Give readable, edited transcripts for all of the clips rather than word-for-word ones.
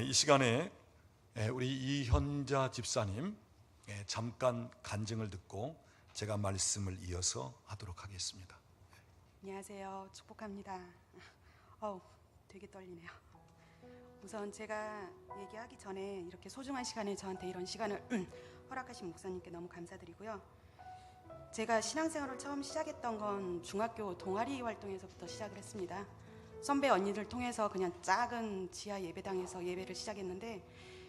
이 시간에 우리 이현자 집사님 잠깐 간증을 듣고 제가 말씀을 이어서 하도록 하겠습니다. 안녕하세요. 축복합니다. 되게 떨리네요. 우선 제가 얘기하기 전에 이렇게 소중한 시간에 저한테 이런 시간을 허락하신 목사님께 너무 감사드리고요. 제가 신앙생활을 처음 시작했던 건 중학교 동아리 활동에서부터 시작을 했습니다. 선배 언니들 통해서 그냥 작은 지하 예배당에서 예배를 시작했는데,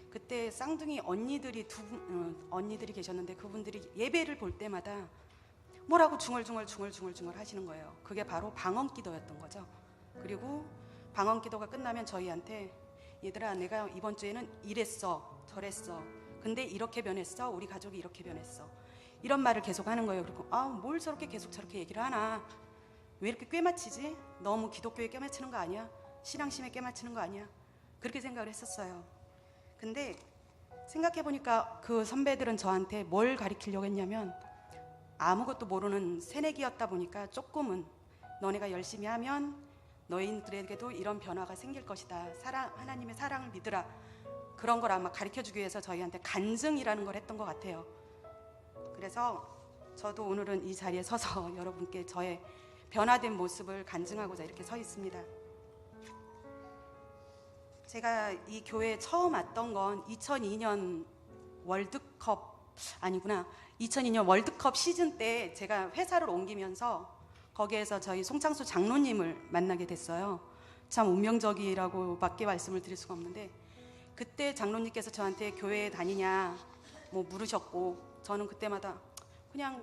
그때 쌍둥이 언니들이 언니들이 계셨는데 그분들이 예배를 볼 때마다 뭐라고 중얼중얼 하시는 거예요. 그게 바로 방언기도였던 거죠. 그리고 방언기도가 끝나면 저희한테 얘들아, 내가 이번 주에는 이랬어 저랬어, 근데 이렇게 변했어, 우리 가족이 이렇게 변했어, 이런 말을 계속 하는 거예요. 그리고 뭘 저렇게 계속 저렇게 얘기를 하나, 왜 이렇게 꿰맞히지? 너무 기독교에 꿰맞히는 거 아니야? 신앙심에 꿰맞히는 거 아니야? 그렇게 생각을 했었어요. 근데 생각해보니까 그 선배들은 저한테 뭘 가르치려고 했냐면, 아무것도 모르는 새내기였다 보니까 조금은 너네가 열심히 하면 너희들에게도 이런 변화가 생길 것이다, 하나님의 사랑을 믿으라, 그런 걸 아마 가르쳐주기 위해서 저희한테 간증이라는 걸 했던 것 같아요. 그래서 저도 오늘은 이 자리에 서서 여러분께 저의 변화된 모습을 간증하고자 이렇게 서 있습니다. 제가 이 교회에 처음 왔던 건 2002년 월드컵 시즌 때 제가 회사를 옮기면서 거기에서 저희 송창수 장로님을 만나게 됐어요. 참 운명적이라고 밖에 말씀을 드릴 수가 없는데, 그때 장로님께서 저한테 교회에 다니냐 물으셨고, 저는 그때마다 그냥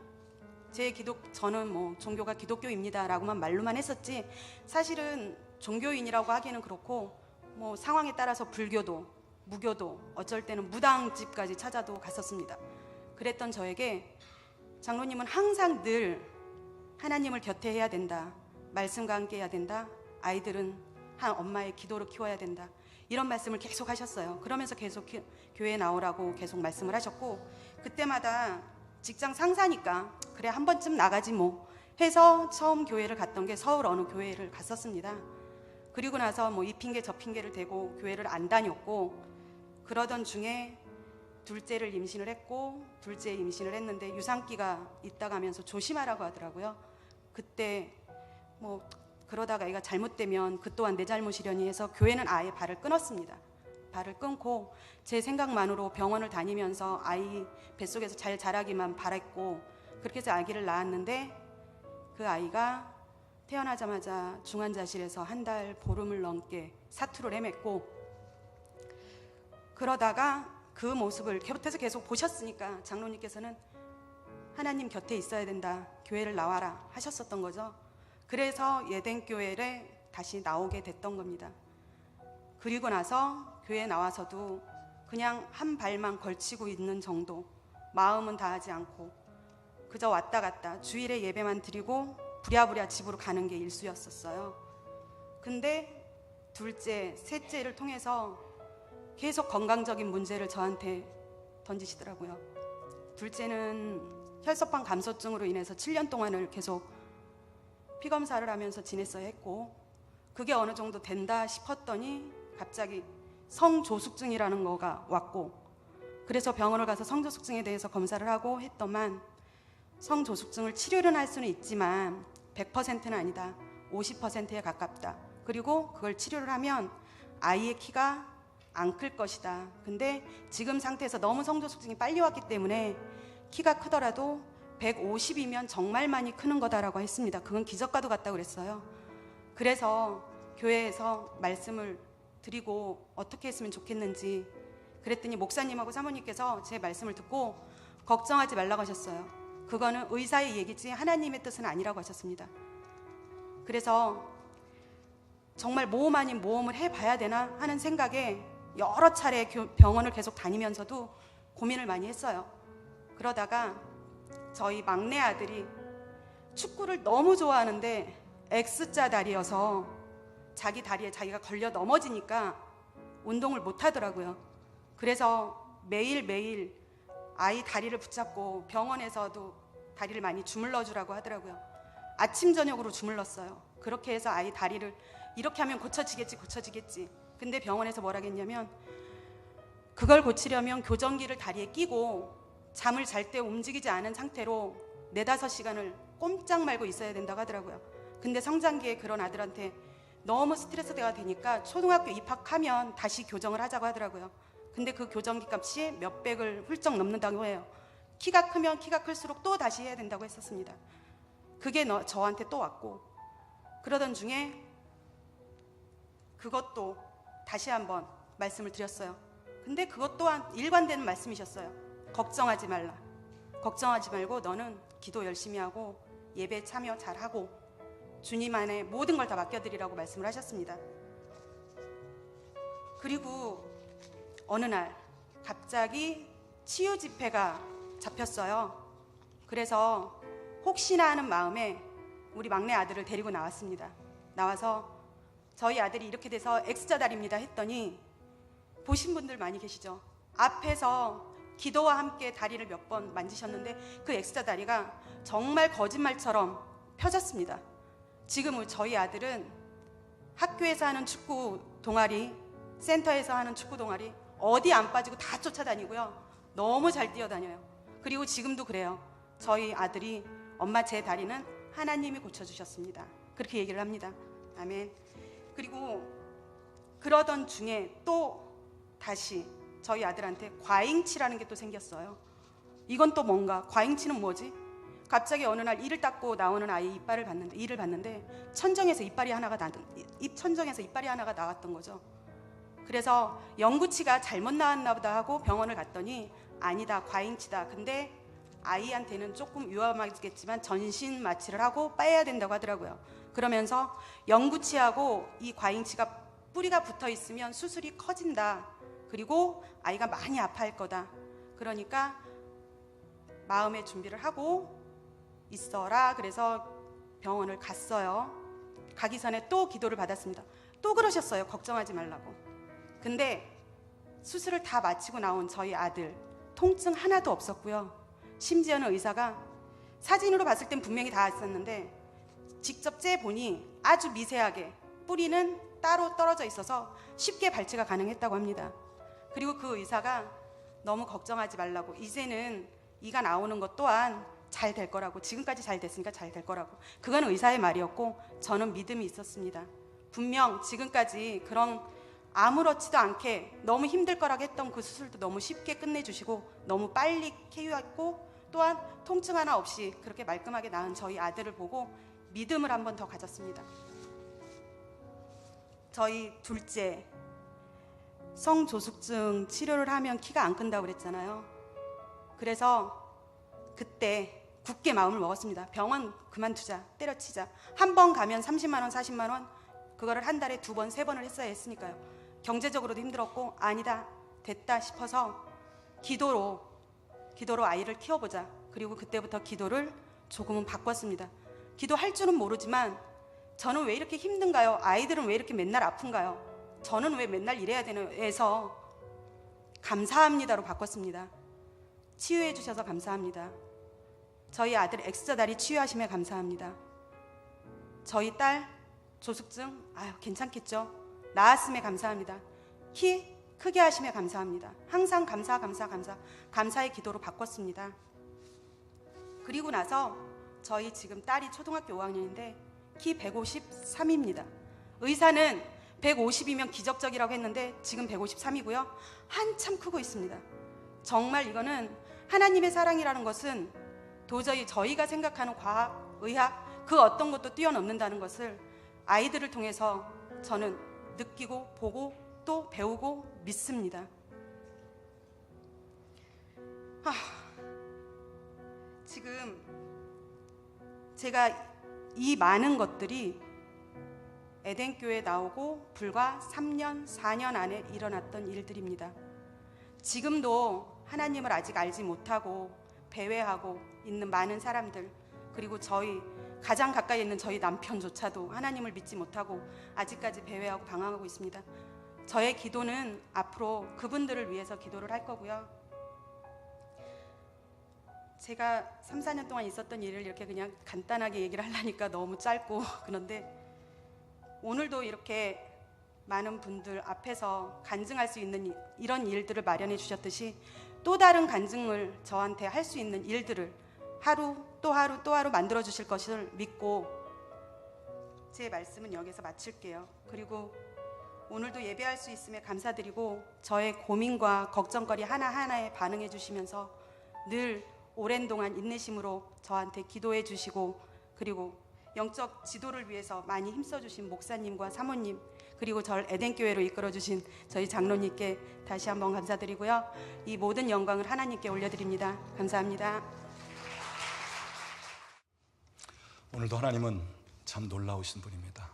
저는 종교가 기독교입니다 라고만 말로만 했었지, 사실은 종교인이라고 하기는 그렇고 상황에 따라서 불교도 무교도 어쩔 때는 무당집까지 찾아도 갔었습니다. 그랬던 저에게 장로님은 항상 늘 하나님을 곁에 해야 된다, 말씀과 함께 해야 된다, 아이들은 한 엄마의 기도로 키워야 된다, 이런 말씀을 계속 하셨어요. 그러면서 계속 교회에 나오라고 계속 말씀을 하셨고, 그때마다 직장 상사니까 그래 한 번쯤 나가지 해서 처음 교회를 갔던 게 서울 어느 교회를 갔었습니다. 그리고 나서 이 핑계 저 핑계를 대고 교회를 안 다녔고, 그러던 중에 둘째를 임신을 했고, 둘째 임신을 했는데 유산기가 있다가 하면서 조심하라고 하더라고요. 그때 그러다가 애가 잘못되면 그 또한 내 잘못이려니 해서 교회는 아예 발을 끊었습니다. 발을 끊고 제 생각만으로 병원을 다니면서 아이 뱃속에서 잘 자라기만 바랬고, 그렇게 해서 아기를 낳았는데, 그 아이가 태어나자마자 중환자실에서 한 달 보름을 넘게 사투를 헤맸고, 그러다가 그 모습을 곁에서 계속 보셨으니까 장로님께서는 하나님 곁에 있어야 된다, 교회를 나와라 하셨었던 거죠. 그래서 예den교회에 다시 나오게 됐던 겁니다. 그리고 나서 교회에 나와서도 그냥 한 발만 걸치고 있는 정도, 마음은 다하지 않고 그저 왔다 갔다 주일에 예배만 드리고 부랴부랴 집으로 가는 게 일수였었어요. 근데 둘째, 셋째를 통해서 계속 건강적인 문제를 저한테 던지시더라고요. 둘째는 혈소판 감소증으로 인해서 7년 동안을 계속 피검사를 하면서 지냈어야 했고, 그게 어느 정도 된다 싶었더니 갑자기 성조숙증이라는 거가 왔고, 그래서 병원을 가서 성조숙증에 대해서 검사를 하고 했더만, 성조숙증을 치료는 할 수는 있지만 100%는 아니다, 50%에 가깝다, 그리고 그걸 치료를 하면 아이의 키가 안 클 것이다, 근데 지금 상태에서 너무 성조숙증이 빨리 왔기 때문에 키가 크더라도 150이면 정말 많이 크는 거다라고 했습니다. 그건 기적과도 같다고 그랬어요. 그래서 교회에서 말씀을 드리고 어떻게 했으면 좋겠는지 그랬더니 목사님하고 사모님께서 제 말씀을 듣고 걱정하지 말라고 하셨어요. 그거는 의사의 얘기지 하나님의 뜻은 아니라고 하셨습니다. 그래서 정말 모험 아닌 모험을 해봐야 되나 하는 생각에 여러 차례 병원을 계속 다니면서도 고민을 많이 했어요. 그러다가 저희 막내 아들이 축구를 너무 좋아하는데 X자 다리여서 자기 다리에 자기가 걸려 넘어지니까 운동을 못 하더라고요. 그래서 매일매일 아이 다리를 붙잡고 병원에서도 다리를 많이 주물러 주라고 하더라고요. 아침 저녁으로 주물렀어요. 그렇게 해서 아이 다리를 이렇게 하면 고쳐지겠지. 근데 병원에서 뭐라 했냐면 그걸 고치려면 교정기를 다리에 끼고 잠을 잘 때 움직이지 않은 상태로 4-5시간을 꼼짝 말고 있어야 된다고 하더라고요. 근데 성장기에 그런 아들한테 너무 스트레스가 되니까 초등학교 입학하면 다시 교정을 하자고 하더라고요. 근데 그 교정기 값이 몇백을 훌쩍 넘는다고 해요. 키가 크면 키가 클수록 또 다시 해야 된다고 했었습니다. 그게 저한테 또 왔고, 그러던 중에 그것도 다시 한번 말씀을 드렸어요. 근데 그것 또한 일관되는 말씀이셨어요. 걱정하지 말라. 걱정하지 말고 너는 기도 열심히 하고 예배 참여 잘하고 주님 안에 모든 걸 다 맡겨드리라고 말씀을 하셨습니다. 그리고 어느 날 갑자기 치유 집회가 잡혔어요. 그래서 혹시나 하는 마음에 우리 막내 아들을 데리고 나왔습니다. 나와서 저희 아들이 이렇게 돼서 X자 다리입니다 했더니, 보신 분들 많이 계시죠? 앞에서 기도와 함께 다리를 몇 번 만지셨는데 그 X자 다리가 정말 거짓말처럼 펴졌습니다. 지금 저희 아들은 학교에서 하는 축구 동아리, 센터에서 하는 축구 동아리 어디 안 빠지고 다 쫓아다니고요. 너무 잘 뛰어다녀요. 그리고 지금도 그래요. 저희 아들이 엄마 제 다리는 하나님이 고쳐주셨습니다. 그렇게 얘기를 합니다. 아멘. 그리고 그러던 중에 또 다시 저희 아들한테 과잉치라는 게 또 생겼어요. 이건 또 뭔가, 과잉치는 뭐지? 갑자기 어느 날 이를 닦고 나오는 아이 이를 봤는데 천정에서 이빨이 하나가 나왔던 거죠. 그래서 영구치가 잘못 나왔나 보다 하고 병원을 갔더니 아니다, 과잉치다. 근데 아이한테는 조금 위험하겠지만 전신 마취를 하고 빼야 된다고 하더라고요. 그러면서 영구치하고 이 과잉치가 뿌리가 붙어 있으면 수술이 커진다. 그리고 아이가 많이 아파할 거다. 그러니까 마음의 준비를 하고 있어라. 그래서 병원을 갔어요. 가기 전에 또 기도를 받았습니다. 또 그러셨어요. 걱정하지 말라고. 근데 수술을 다 마치고 나온 저희 아들 통증 하나도 없었고요. 심지어는 의사가 사진으로 봤을 땐 분명히 다 있었는데 직접 째보니 아주 미세하게 뿌리는 따로 떨어져 있어서 쉽게 발치가 가능했다고 합니다. 그리고 그 의사가 너무 걱정하지 말라고, 이제는 이가 나오는 것 또한 잘 될 거라고, 지금까지 잘 됐으니까 잘 될 거라고. 그건 의사의 말이었고 저는 믿음이 있었습니다. 분명 지금까지 그런 아무렇지도 않게 너무 힘들 거라고 했던 그 수술도 너무 쉽게 끝내주시고 너무 빨리 쾌유했고, 또한 통증 하나 없이 그렇게 말끔하게 나은 저희 아들을 보고 믿음을 한 번 더 가졌습니다. 저희 둘째 성조숙증 치료를 하면 키가 안 큰다고 그랬잖아요. 그래서 그때 굳게 마음을 먹었습니다. 병원 그만두자, 때려치자. 한 번 가면 30만 원, 40만 원, 그거를 한 달에 2번, 3번을 했어야 했으니까요. 경제적으로도 힘들었고 아니다, 됐다 싶어서 기도로 아이를 키워보자. 그리고 그때부터 기도를 조금은 바꿨습니다. 기도할 줄은 모르지만 저는 왜 이렇게 힘든가요? 아이들은 왜 이렇게 맨날 아픈가요? 저는 왜 맨날 이래야 되나요? 해서 감사합니다로 바꿨습니다. 치유해 주셔서 감사합니다. 저희 아들 X자 다리 치유하심에 감사합니다. 저희 딸 조숙증 괜찮겠죠? 나았음에 감사합니다. 키 크게 하심에 감사합니다. 항상 감사의 기도로 바꿨습니다. 그리고 나서 저희 지금 딸이 초등학교 5학년인데 키 153입니다. 의사는 150이면 기적적이라고 했는데 지금 153이고요. 한참 크고 있습니다. 정말 이거는 하나님의 사랑이라는 것은 도저히 저희가 생각하는 과학, 의학 그 어떤 것도 뛰어넘는다는 것을 아이들을 통해서 저는 느끼고 보고 또 배우고 믿습니다. 지금 제가 이 많은 것들이 에덴교회에 나오고 불과 3년, 4년 안에 일어났던 일들입니다. 지금도 하나님을 아직 알지 못하고 배회하고 있는 많은 사람들, 그리고 저희 가장 가까이 있는 저희 남편조차도 하나님을 믿지 못하고 아직까지 배회하고 방황하고 있습니다. 저의 기도는 앞으로 그분들을 위해서 기도를 할 거고요. 제가 3, 4년 동안 있었던 일을 이렇게 그냥 간단하게 얘기를 하려니까 너무 짧고 그런데 오늘도 이렇게 많은 분들 앞에서 간증할 수 있는 이런 일들을 마련해 주셨듯이 또 다른 간증을 저한테 할 수 있는 일들을 하루 또 하루 또 하루 만들어 주실 것을 믿고 제 말씀은 여기서 마칠게요. 그리고 오늘도 예배할 수 있음에 감사드리고 저의 고민과 걱정거리 하나하나에 반응해 주시면서 늘 오랜 동안 인내심으로 저한테 기도해 주시고 그리고 영적 지도를 위해서 많이 힘써 주신 목사님과 사모님 그리고 저를 에덴교회로 이끌어 주신 저희 장로님께 다시 한번 감사드리고요. 이 모든 영광을 하나님께 올려드립니다. 감사합니다. 오늘도 하나님은 참 놀라우신 분입니다.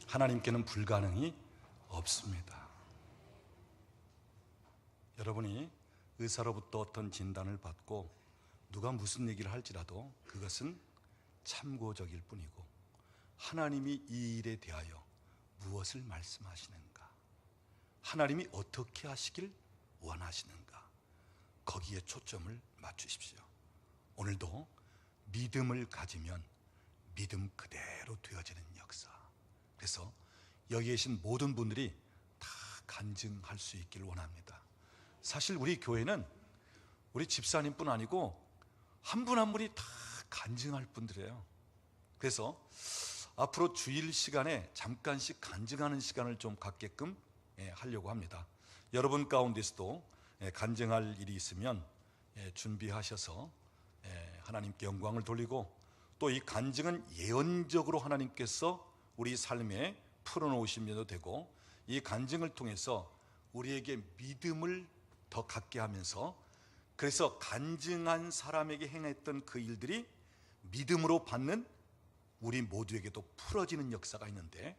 하나님께는 불가능이 없습니다. 여러분이 의사로부터 어떤 진단을 받고 누가 무슨 얘기를 할지라도 그것은 참고적일 뿐이고 하나님이 이 일에 대하여 무엇을 말씀하시는가, 하나님이 어떻게 하시길 원하시는가, 거기에 초점을 맞추십시오. 오늘도 믿음을 가지면 믿음 그대로 되어지는 역사. 그래서 여기 계신 모든 분들이 다 간증할 수 있길 원합니다. 사실 우리 교회는 우리 집사님뿐 아니고 한 분 한 분이 다 간증할 분들이에요. 그래서 앞으로 주일 시간에 잠깐씩 간증하는 시간을 좀 갖게끔 하려고 합니다. 여러분 가운데서도 간증할 일이 있으면 준비하셔서 하나님께 영광을 돌리고 또 이 간증은 예언적으로 하나님께서 우리 삶에 풀어놓으시면 되고 이 간증을 통해서 우리에게 믿음을 더 갖게 하면서 그래서 간증한 사람에게 행했던 그 일들이 믿음으로 받는 우리 모두에게도 풀어지는 역사가 있는데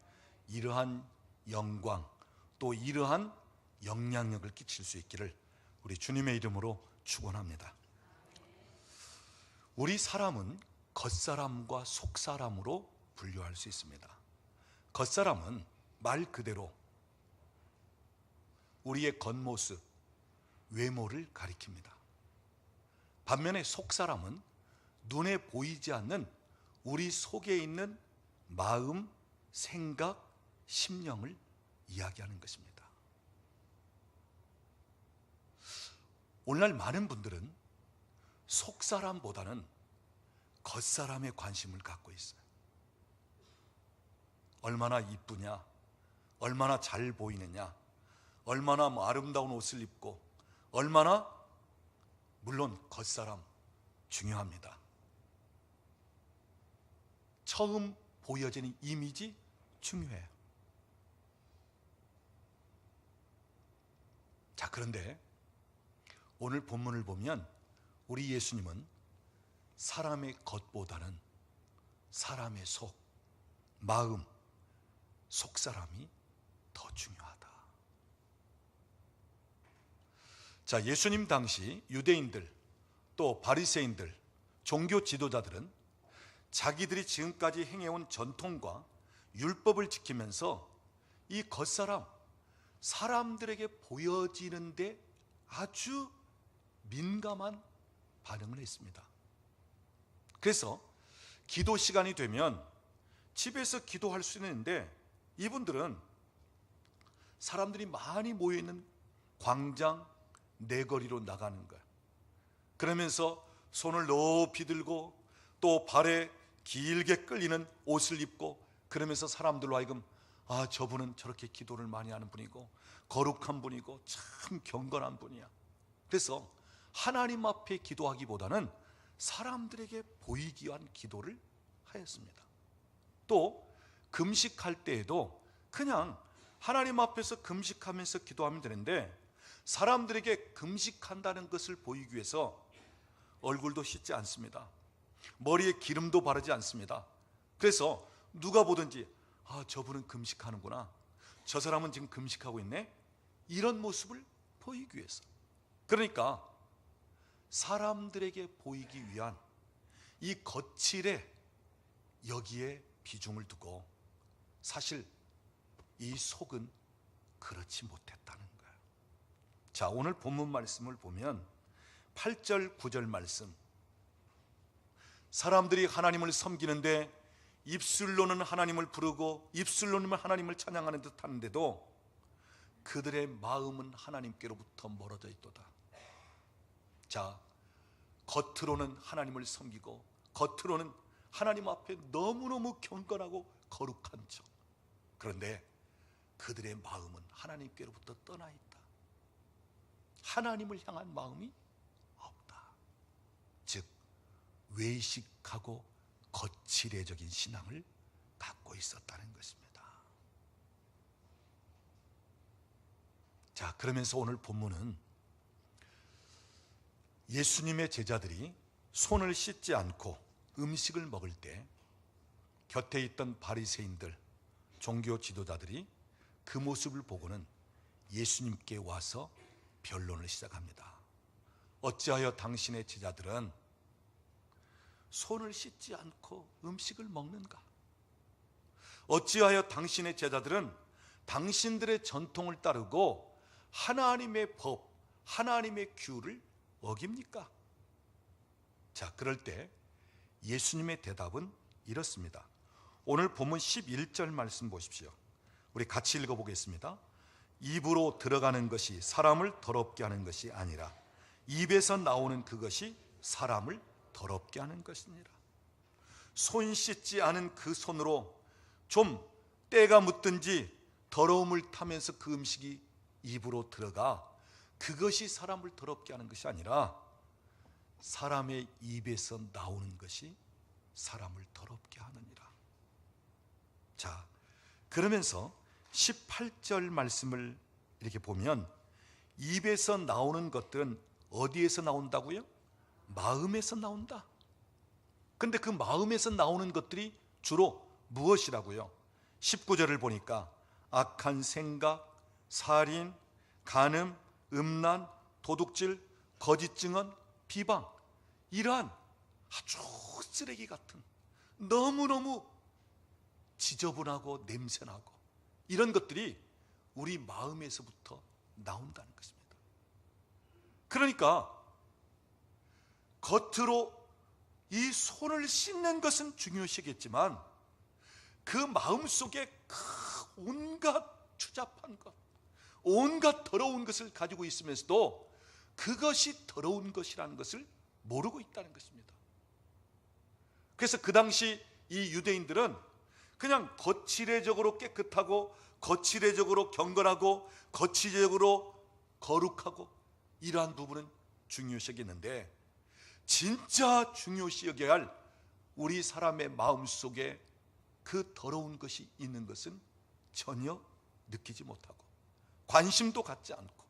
이러한 영광 또 이러한 영향력을 끼칠 수 있기를 우리 주님의 이름으로 축원합니다. 우리 사람은 겉사람과 속사람으로 분류할 수 있습니다. 겉사람은 말 그대로 우리의 겉모습, 외모를 가리킵니다. 반면에 속사람은 눈에 보이지 않는 우리 속에 있는 마음, 생각, 심령을 이야기하는 것입니다. 오늘날 많은 분들은 속사람보다는 겉사람에 관심을 갖고 있어요. 얼마나 이쁘냐, 얼마나 잘 보이느냐, 얼마나 아름다운 옷을 입고 얼마나, 물론 겉사람 중요합니다. 처음 보여지는 이미지 중요해요. 자, 그런데 오늘 본문을 보면 우리 예수님은 사람의 겉보다는 사람의 속, 마음, 속사람이 더 중요하다. 자, 예수님 당시 유대인들 또 바리새인들, 종교 지도자들은 자기들이 지금까지 행해온 전통과 율법을 지키면서 이 겉사람, 사람들에게 보여지는데 아주 민감한 반응을 했습니다. 그래서 기도 시간이 되면 집에서 기도할 수 있는데 이분들은 사람들이 많이 모여있는 광장, 내거리로 나가는 거예요. 그러면서 손을 높이 들고 또 발에 길게 끌리는 옷을 입고 그러면서 사람들로 하여금 아, 저분은 저렇게 기도를 많이 하는 분이고 거룩한 분이고 참 경건한 분이야. 그래서 하나님 앞에 기도하기보다는 사람들에게 보이기 위한 기도를 하였습니다. 또 금식할 때에도 그냥 하나님 앞에서 금식하면서 기도하면 되는데 사람들에게 금식한다는 것을 보이기 위해서 얼굴도 씻지 않습니다. 머리에 기름도 바르지 않습니다. 그래서 누가 보든지 아, 저분은 금식하는구나, 저 사람은 지금 금식하고 있네, 이런 모습을 보이기 위해서. 그러니까 사람들에게 보이기 위한 이 거칠에 여기에 비중을 두고 사실 이 속은 그렇지 못했다는 거예요. 자, 오늘 본문 말씀을 보면 8절 9절 말씀, 사람들이 하나님을 섬기는데 입술로는 하나님을 부르고 입술로는 하나님을 찬양하는 듯 하는데도 그들의 마음은 하나님께로부터 멀어져 있도다. 자, 겉으로는 하나님을 섬기고 겉으로는 하나님 앞에 너무너무 경건하고 거룩한 척. 그런데 그들의 마음은 하나님께로부터 떠나 있다. 하나님을 향한 마음이 없다. 즉 외식하고 거칠애적인 신앙을 갖고 있었다는 것입니다. 자, 그러면서 오늘 본문은 예수님의 제자들이 손을 씻지 않고 음식을 먹을 때 곁에 있던 바리새인들, 종교 지도자들이 그 모습을 보고는 예수님께 와서 변론을 시작합니다. 어찌하여 당신의 제자들은 손을 씻지 않고 음식을 먹는가? 어찌하여 당신의 제자들은 당신들의 전통을 따르고 하나님의 법, 하나님의 규를 어깁니까? 자, 그럴 때 예수님의 대답은 이렇습니다. 오늘 본문 11절 말씀 보십시오. 우리 같이 읽어보겠습니다. 입으로 들어가는 것이 사람을 더럽게 하는 것이 아니라 입에서 나오는 그것이 사람을 더럽게 하는 것이니라. 손 씻지 않은 그 손으로 좀 때가 묻든지 더러움을 타면서 그 음식이 입으로 들어가 그것이 사람을 더럽게 하는 것이 아니라 사람의 입에서 나오는 것이 사람을 더럽게 하느니라. 자, 그러면서 18절 말씀을 이렇게 보면 입에서 나오는 것들은 어디에서 나온다고요? 마음에서 나온다. 근데 그 마음에서 나오는 것들이 주로 무엇이라고요? 19절을 보니까 악한 생각, 살인, 간음, 음란, 도둑질, 거짓 증언, 비방, 이러한 아주 쓰레기 같은 너무너무 지저분하고 냄새나고 이런 것들이 우리 마음에서부터 나온다는 것입니다. 그러니까 겉으로 이 손을 씻는 것은 중요시겠지만 그 마음속에 온갖 추잡한 것, 온갖 더러운 것을 가지고 있으면서도 그것이 더러운 것이라는 것을 모르고 있다는 것입니다. 그래서 그 당시 이 유대인들은 그냥 거칠애적으로 깨끗하고 거칠애적으로 경건하고 거칠애적으로 거룩하고 이러한 부분은 중요시 여기는데 진짜 중요시 여겨야 할 우리 사람의 마음속에 그 더러운 것이 있는 것은 전혀 느끼지 못하고 관심도 갖지 않고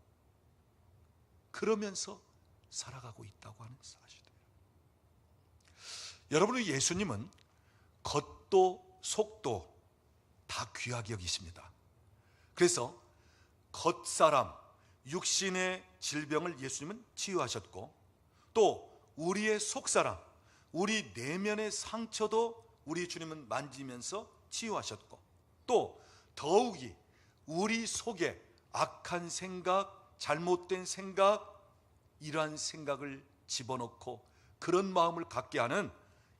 그러면서 살아가고 있다고 하는 사실이에요. 여러분, 예수님은 겉도 속도 다 귀하게 여기십니다. 그래서 겉사람, 육신의 질병을 예수님은 치유하셨고 또 우리의 속사람, 우리 내면의 상처도 우리 주님은 만지면서 치유하셨고 또 더욱이 우리 속에 악한 생각, 잘못된 생각, 이러한 생각을 집어넣고 그런 마음을 갖게 하는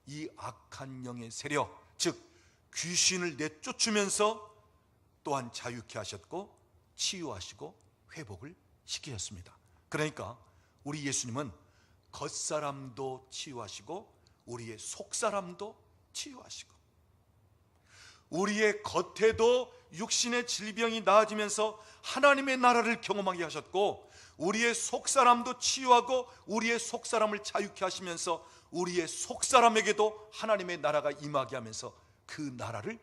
이 악한 영의 세력, 즉 귀신을 내쫓으면서 또한 자유케 하셨고 치유하시고 회복을 시키셨습니다. 그러니까 우리 예수님은 겉사람도 치유하시고 우리의 속사람도 치유하시고 우리의 겉에도 육신의 질병이 나아지면서 하나님의 나라를 경험하게 하셨고 우리의 속사람도 치유하고 우리의 속사람을 자유케 하시면서 우리의 속사람에게도 하나님의 나라가 임하게 하면서 그 나라를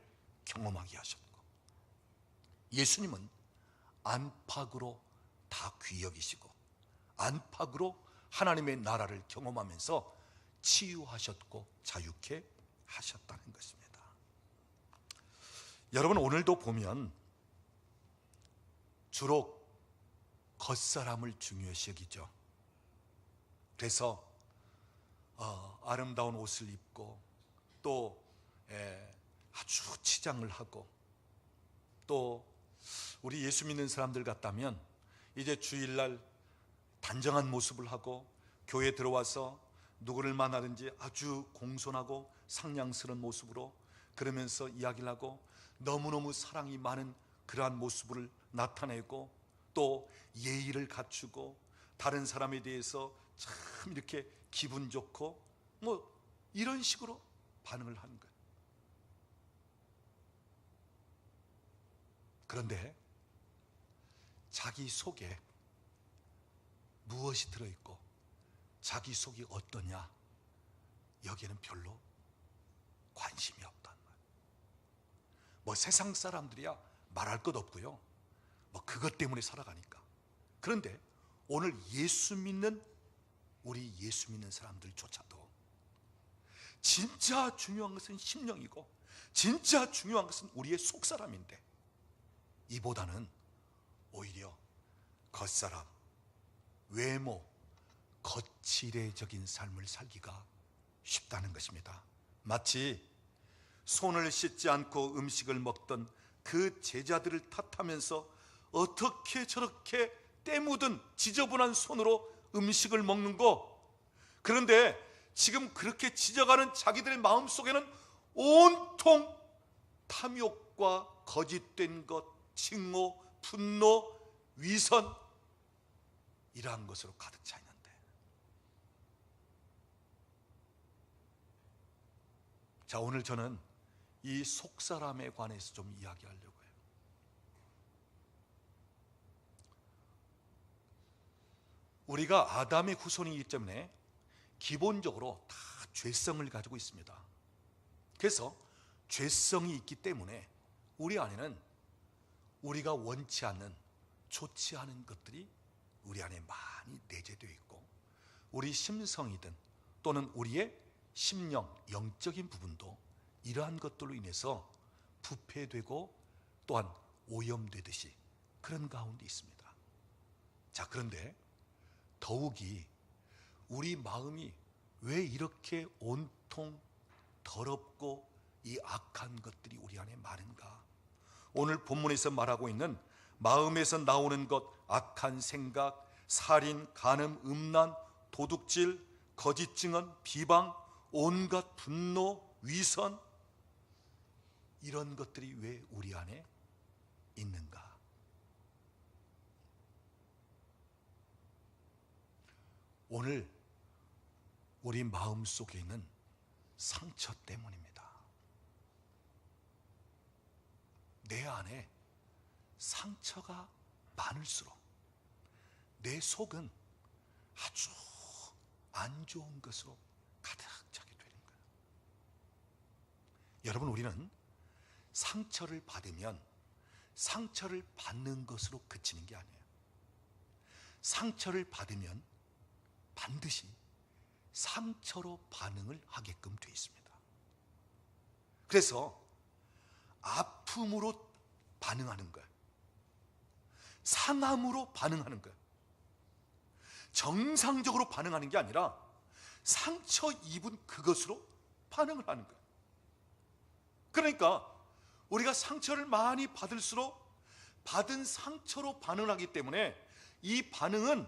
경험하게 하셨고 예수님은 안팎으로 다 귀 여기시고 안팎으로 하나님의 나라를 경험하면서 치유하셨고 자유케 하셨다는 것입니다. 여러분, 오늘도 보면 주로 겉사람을 중요시 여기죠. 그래서 아름다운 옷을 입고 또 아주 치장을 하고 또 우리 예수 믿는 사람들 같다면 이제 주일날 단정한 모습을 하고 교회에 들어와서 누구를 만나든지 아주 공손하고 상냥스러운 모습으로 그러면서 이야기를 하고 너무너무 사랑이 많은 그러한 모습을 나타내고 또 예의를 갖추고 다른 사람에 대해서 참 이렇게 기분 좋고 뭐 이런 식으로 반응을 하는 거예요. 그런데 자기 속에 무엇이 들어있고 자기 속이 어떠냐, 여기에는 별로 관심이 없단 말이에요. 뭐 세상 사람들이야 말할 것 없고요, 뭐 그것 때문에 살아가니까. 그런데 오늘 예수 믿는 우리 예수 믿는 사람들조차도 진짜 중요한 것은 심령이고 진짜 중요한 것은 우리의 속사람인데, 이보다는 오히려 겉사람, 외모, 거칠애적인 삶을 살기가 쉽다는 것입니다. 마치 손을 씻지 않고 음식을 먹던 그 제자들을 탓하면서 어떻게 저렇게 때 묻은 지저분한 손으로 음식을 먹는고, 그런데 지금 그렇게 지져가는 자기들의 마음 속에는 온통 탐욕과 거짓된 것, 칭호, 분노, 위선, 이러한 것으로 가득 차 있는데, 자, 오늘 저는 이 속사람에 관해서 좀 이야기하려고 해요. 우리가 아담의 후손이기 때문에 기본적으로 다 죄성을 가지고 있습니다. 그래서 죄성이 있기 때문에 우리 안에는 우리가 원치 않는, 좋지 않은 것들이 우리 안에 많이 내재되어 있고, 우리 심성이든 또는 우리의 심령, 영적인 부분도 이러한 것들로 인해서 부패되고 또한 오염되듯이 그런 가운데 있습니다. 자, 그런데 더욱이 우리 마음이 왜 이렇게 온통 더럽고 이 악한 것들이 우리 안에 많은가? 오늘 본문에서 말하고 있는 마음에서 나오는 것, 악한 생각, 살인, 간음, 음란, 도둑질, 거짓 증언, 비방, 온갖 분노, 위선, 이런 것들이 왜 우리 안에 있는가? 오늘 우리 마음 속에 있는 상처 때문입니다. 내 안에 상처가 많을수록 내 속은 아주 안 좋은 것으로 가득 차게 되는 거예요. 여러분, 우리는 상처를 받으면 상처를 받는 것으로 그치는 게 아니에요. 상처를 받으면 반드시 상처로 반응을 하게끔 되어 있습니다. 그래서 아픔으로 반응하는 거예요. 상함으로 반응하는 거예요. 정상적으로 반응하는 게 아니라 상처 입은 그것으로 반응을 하는 거예요. 그러니까 우리가 상처를 많이 받을수록 받은 상처로 반응하기 때문에 이 반응은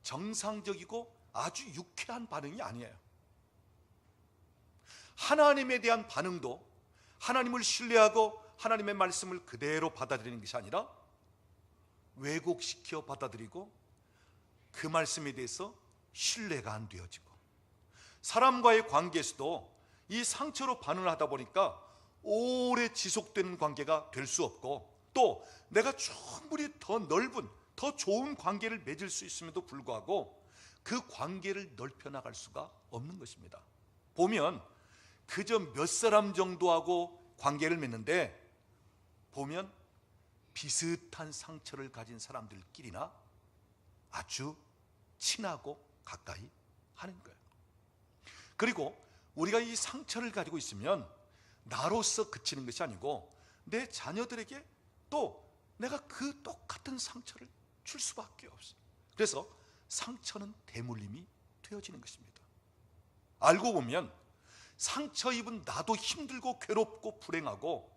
정상적이고 아주 유쾌한 반응이 아니에요. 하나님에 대한 반응도 하나님을 신뢰하고 하나님의 말씀을 그대로 받아들이는 것이 아니라 왜곡시켜 받아들이고 그 말씀에 대해서 신뢰가 안 되어지고, 사람과의 관계에서도 이 상처로 반응을 하다 보니까 오래 지속되는 관계가 될 수 없고, 또 내가 충분히 더 넓은, 더 좋은 관계를 맺을 수 있음에도 불구하고 그 관계를 넓혀 나갈 수가 없는 것입니다. 보면 그저 몇 사람 정도하고 관계를 맺는데, 보면 비슷한 상처를 가진 사람들끼리나 아주 친하고 가까이 하는 거예요. 그리고 우리가 이 상처를 가지고 있으면 나로서 그치는 것이 아니고 내 자녀들에게 또 내가 그 똑같은 상처를 줄 수밖에 없어요. 그래서 상처는 대물림이 되어지는 것입니다. 알고 보면 상처 입은 나도 힘들고 괴롭고 불행하고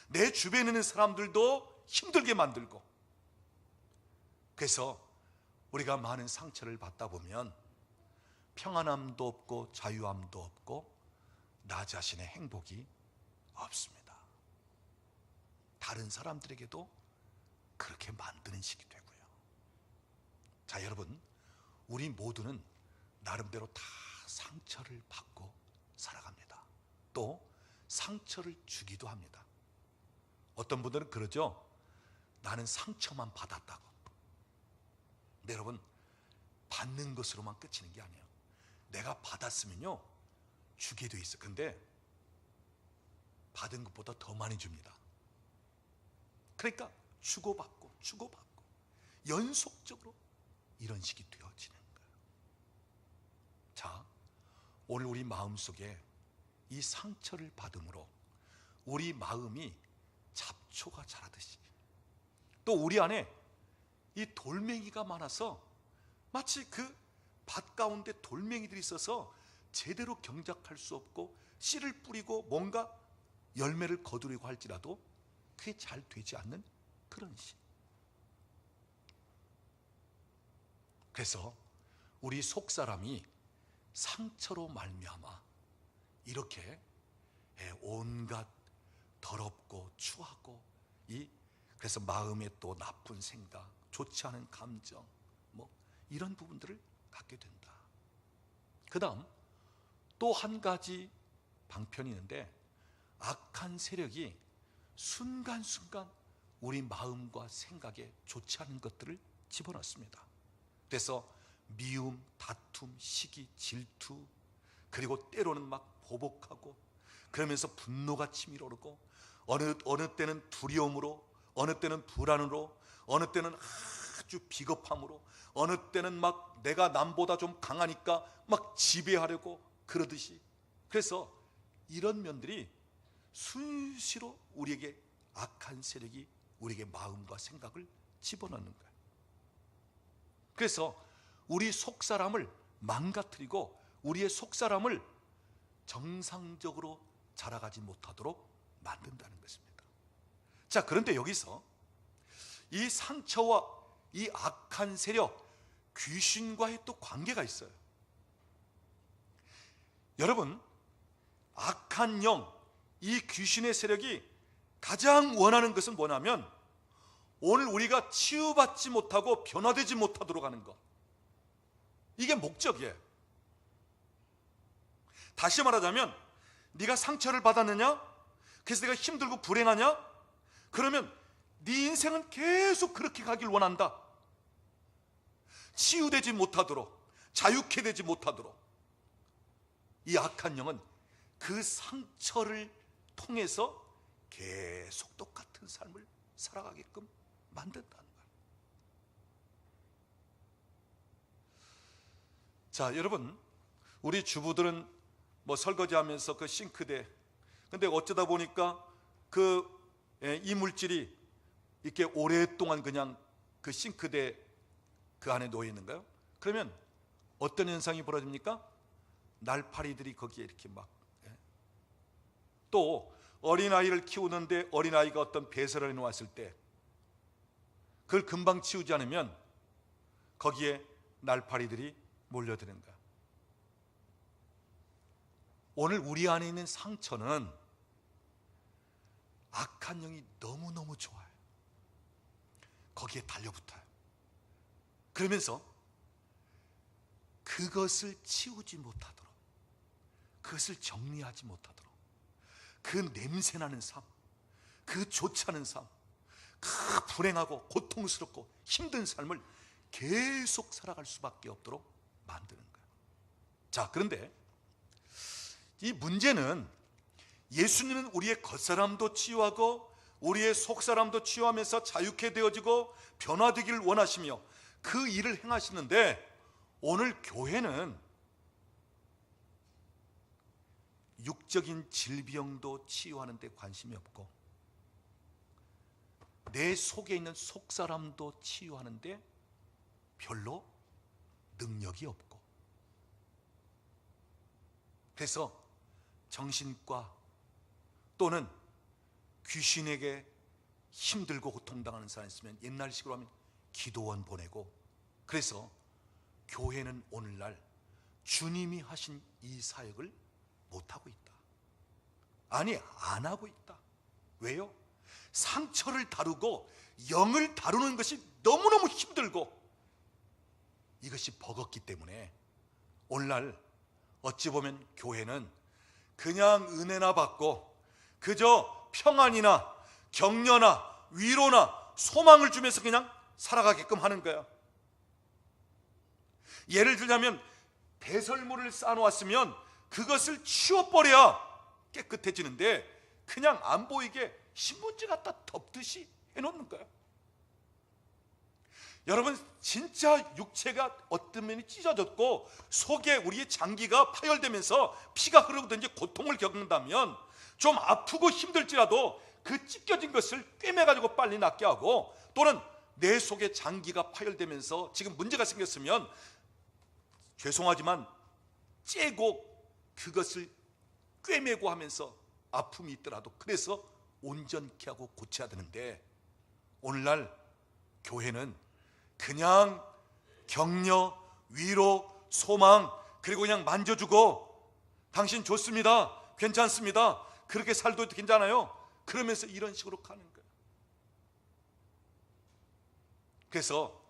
내 주변에 있는 사람들도 힘들게 만들고, 그래서 우리가 많은 상처를 받다 보면 평안함도 없고 자유함도 없고 나 자신의 행복이 없습니다. 다른 사람들에게도 그렇게 만드는 식이 되고요. 자, 여러분, 우리 모두는 나름대로 다 상처를 받고 살아갑니다. 또 상처를 주기도 합니다. 어떤 분들은 그러죠. 나는 상처만 받았다고. 근데 여러분, 받는 것으로만 그치는 게 아니에요. 내가 받았으면요, 주게 돼 있어. 근데 받은 것보다 더 많이 줍니다. 그러니까 주고받고 주고받고 연속적으로 이런 식이 되어지는 거예요. 자, 오늘 우리 마음속에 이 상처를 받음으로 우리 마음이 잡초가 자라듯이, 또 우리 안에 이 돌멩이가 많아서 마치 그 밭 가운데 돌멩이들이 있어서 제대로 경작할 수 없고, 씨를 뿌리고 뭔가 열매를 거두려고 할지라도 그게 잘 되지 않는 그런 시. 그래서 우리 속사람이 상처로 말미암아 이렇게 온갖 더럽고 추하고, 그래서 마음에 또 나쁜 생각, 좋지 않은 감정, 뭐 이런 부분들을 갖게 된다. 그 다음 또 한 가지 방편이 있는데, 악한 세력이 순간순간 우리 마음과 생각에 좋지 않은 것들을 집어넣습니다. 그래서 미움, 다툼, 시기, 질투, 그리고 때로는 막 보복하고, 그러면서 분노가 치밀어 오르고, 어느 때는 두려움으로, 어느 때는 불안으로, 어느 때는 아주 비겁함으로, 어느 때는 막 내가 남보다 좀 강하니까 막 지배하려고 그러듯이. 그래서 이런 면들이 수시로 우리에게 악한 세력이 우리에게 마음과 생각을 집어넣는 거예요. 그래서 우리 속사람을 망가뜨리고 우리의 속사람을 정상적으로 자라가지 못하도록 만든다는 것입니다. 자, 그런데 여기서 이 상처와 이 악한 세력, 귀신과의 또 관계가 있어요. 여러분, 악한 영, 이 귀신의 세력이 가장 원하는 것은 뭐냐면, 오늘 우리가 치유받지 못하고 변화되지 못하도록 하는 것. 이게 목적이에요. 다시 말하자면, 네가 상처를 받았느냐? 그래서 내가 힘들고 불행하냐? 그러면 네 인생은 계속 그렇게 가길 원한다. 치유되지 못하도록, 자유케 되지 못하도록. 이 악한 영은 그 상처를 통해서 계속 똑같은 삶을 살아가게끔 만든다는 거예요. 자, 여러분, 우리 주부들은 뭐 설거지하면서 그 싱크대, 근데 어쩌다 보니까 그 이물질이 이렇게 오랫동안 그냥 그 싱크대 그 안에 놓여 있는가요? 그러면 어떤 현상이 벌어집니까? 날파리들이 거기에 이렇게 막, 또 어린아이를 키우는데 어린아이가 어떤 배설을 해놓았을 때 그걸 금방 치우지 않으면 거기에 날파리들이 몰려드는 거야. 오늘 우리 안에 있는 상처는 악한 영이 너무너무 좋아요. 거기에 달려붙어요. 그러면서 그것을 치우지 못하도록, 그것을 정리하지 못하도록, 그 냄새나는 삶, 그 좋지 않은 삶, 그 불행하고 고통스럽고 힘든 삶을 계속 살아갈 수밖에 없도록 만드는 거예요. 자, 그런데 이 문제는, 예수님은 우리의 겉사람도 치유하고 우리의 속사람도 치유하면서 자유케 되어지고 변화되기를 원하시며 그 일을 행하시는데, 오늘 교회는 육적인 질병도 치유하는 데 관심이 없고, 내 속에 있는 속사람도 치유하는 데 별로 능력이 없고, 그래서 정신과 또는 귀신에게 힘들고 고통당하는 사람이 있으면 옛날식으로 하면 기도원 보내고, 그래서 교회는 오늘날 주님이 하신 이 사역을 못하고 있다. 아니, 안 하고 있다. 왜요? 상처를 다루고 영을 다루는 것이 너무너무 힘들고 이것이 버겁기 때문에 오늘날 어찌 보면 교회는 그냥 은혜나 받고 그저 평안이나 격려나 위로나 소망을 주면서 그냥 살아가게끔 하는 거야. 예를 들자면 배설물을 쌓아놓았으면 그것을 치워버려야 깨끗해지는데 그냥 안 보이게 신문지 갖다 덮듯이 해놓는 거야. 여러분, 진짜 육체가 어떤 면이 찢어졌고 속에 우리의 장기가 파열되면서 피가 흐르든지 고통을 겪는다면 좀 아프고 힘들지라도 그 찢겨진 것을 꿰매가지고 빨리 낫게 하고, 또는 내 속에 장기가 파열되면서 지금 문제가 생겼으면 죄송하지만 째고 그것을 꿰매고 하면서 아픔이 있더라도 그래서 온전케 하고 고쳐야 되는데, 오늘날 교회는 그냥 격려, 위로, 소망, 그리고 그냥 만져주고 당신 좋습니다, 괜찮습니다, 그렇게 살도 괜찮아요, 그러면서 이런 식으로 가는 거예요. 그래서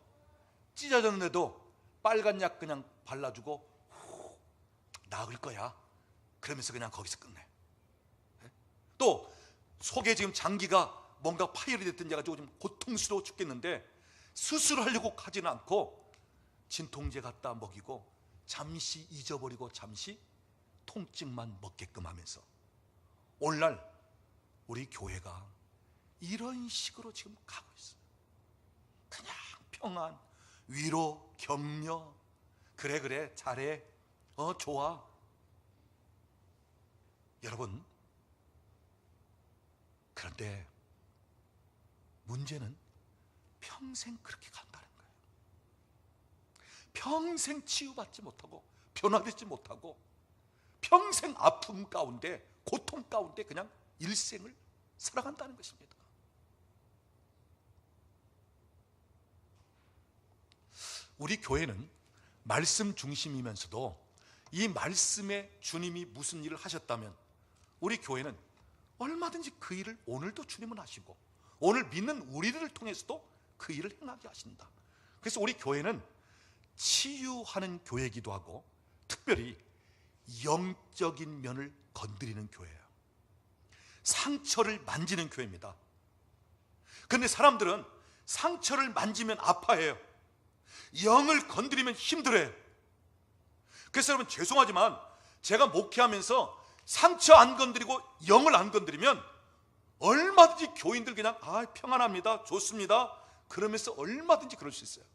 찢어졌는데도 빨간 약 그냥 발라주고 나을 거야, 그러면서 그냥 거기서 끝내. 또 속에 지금 장기가 뭔가 파열이 됐든지 해가지고 좀 고통스러워 죽겠는데 수술하려고 하지는 않고 진통제 갖다 먹이고 잠시 잊어버리고 잠시 통증만 먹게끔 하면서, 오늘날 우리 교회가 이런 식으로 지금 가고 있어요. 그냥 평안, 위로, 격려, 그래 잘해, 좋아. 여러분, 그런데 문제는 평생 그렇게 간다는 거예요. 평생 치유받지 못하고 변화되지 못하고 평생 아픔 가운데, 고통 가운데 그냥 일생을 살아간다는 것입니다. 우리 교회는 말씀 중심이면서도 이 말씀에 주님이 무슨 일을 하셨다면 우리 교회는 얼마든지 그 일을 오늘도 주님은 하시고 오늘 믿는 우리들을 통해서도 그 일을 행하게 하신다. 그래서 우리 교회는 치유하는 교회이기도 하고 특별히 영적인 면을 건드리는 교회예요. 상처를 만지는 교회입니다. 그런데 사람들은 상처를 만지면 아파해요. 영을 건드리면 힘들어요. 그래서 여러분, 죄송하지만 제가 목회하면서 상처 안 건드리고 영을 안 건드리면 얼마든지 교인들 그냥 평안합니다, 좋습니다, 그러면서 얼마든지 그럴 수 있어요.